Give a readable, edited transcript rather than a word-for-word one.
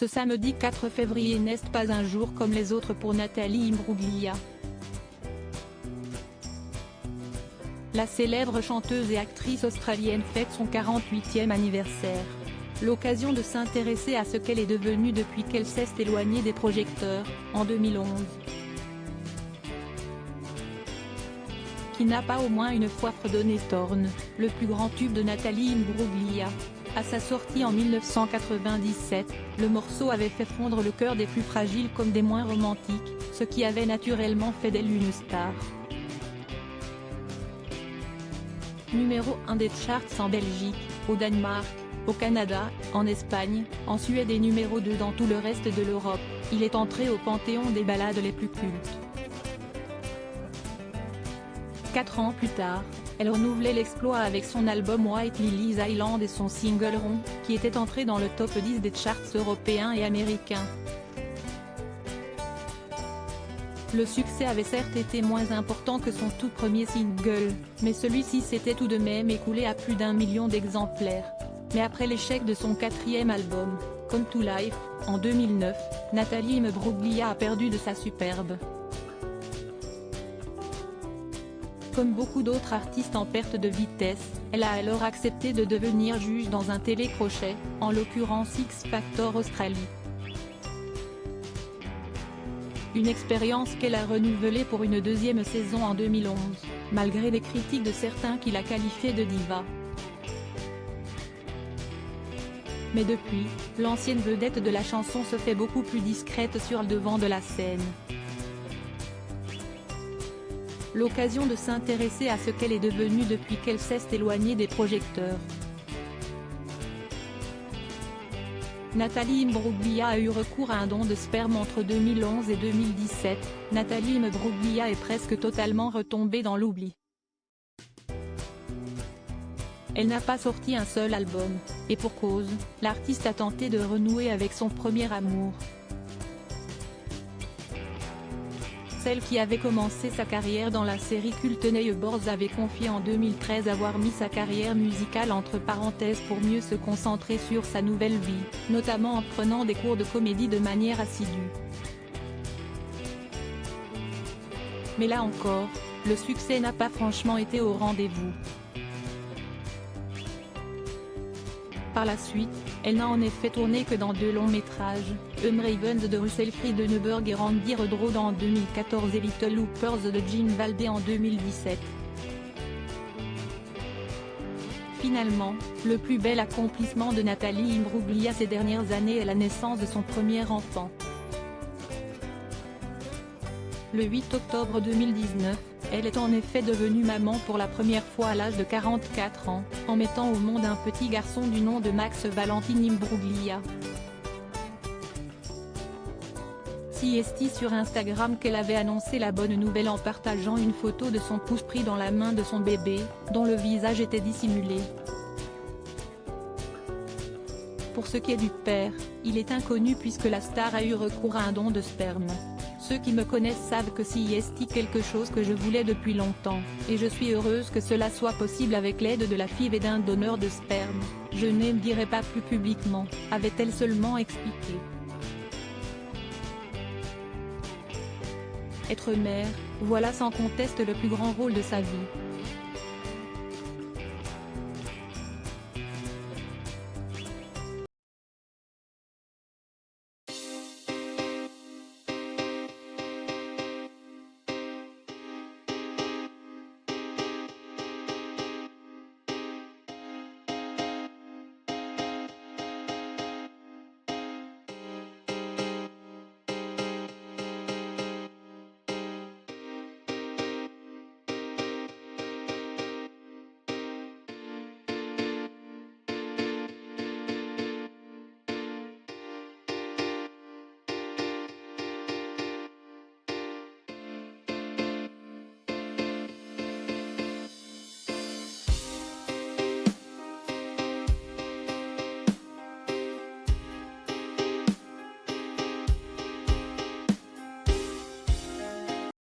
Ce samedi 4 février n'est pas un jour comme les autres pour Nathalie Imbruglia. La célèbre chanteuse et actrice australienne fête son 48e anniversaire. L'occasion de s'intéresser à ce qu'elle est devenue depuis qu'elle s'est éloignée des projecteurs, en 2011. Qui n'a pas au moins une fois fredonné Torn, le plus grand tube de Nathalie Imbruglia. À sa sortie en 1997, le morceau avait fait fondre le cœur des plus fragiles comme des moins romantiques, ce qui avait naturellement fait d'elle une star. Numéro 1 des charts en Belgique, au Danemark, au Canada, en Espagne, en Suède et numéro 2 dans tout le reste de l'Europe, il est entré au panthéon des ballades les plus cultes. 4 ans plus tard, elle renouvelait l'exploit avec son album White Lily's Island et son single Rond, qui était entré dans le top 10 des charts européens et américains. Le succès avait certes été moins important que son tout premier single, mais celui-ci s'était tout de même écoulé à plus d'1 million d'exemplaires. Mais après l'échec de son 4e album, Come to Life, en 2009, Nathalie Imbruglia a perdu de sa superbe. Comme beaucoup d'autres artistes en perte de vitesse, elle a alors accepté de devenir juge dans un télécrochet, en l'occurrence X Factor Australie. Une expérience qu'elle a renouvelée pour une 2e saison en 2011, malgré les critiques de certains qui la qualifiaient de diva. Mais depuis, l'ancienne vedette de la chanson se fait beaucoup plus discrète sur le devant de la scène. L'occasion de s'intéresser à ce qu'elle est devenue depuis qu'elle s'est éloignée des projecteurs. Nathalie Imbruglia a eu recours à un don de sperme entre 2011 et 2017, Nathalie Imbruglia est presque totalement retombée dans l'oubli. Elle n'a pas sorti un seul album, et pour cause, l'artiste a tenté de renouer avec son premier amour. Celle qui avait commencé sa carrière dans la série culte Neighbours avait confié en 2013 avoir mis sa carrière musicale entre parenthèses pour mieux se concentrer sur sa nouvelle vie, notamment en prenant des cours de comédie de manière assidue. Mais là encore, le succès n'a pas franchement été au rendez-vous. Par la suite, elle n'a en effet tourné que dans 2 longs métrages, Ravens de Russell Friedenberg et Randy Redroad en 2014 et Little Hoopers de Gene Valdez en 2017. Finalement, le plus bel accomplissement de Nathalie Imbruglia ces dernières années est la naissance de son premier enfant. Le 8 octobre 2019, elle est en effet devenue maman pour la première fois à l'âge de 44 ans, en mettant au monde un petit garçon du nom de Max Valentin Imbruglia. Si est-il sur Instagram qu'elle avait annoncé la bonne nouvelle en partageant une photo de son pouce pris dans la main de son bébé, dont le visage était dissimulé. Pour ce qui est du père, il est inconnu puisque la star a eu recours à un don de sperme. Ceux qui me connaissent savent que si est quelque chose que je voulais depuis longtemps, et je suis heureuse que cela soit possible avec l'aide de la FIV et d'un donneur de sperme, je ne dirai pas plus publiquement, avait-elle seulement expliqué. Être mère, voilà sans conteste le plus grand rôle de sa vie.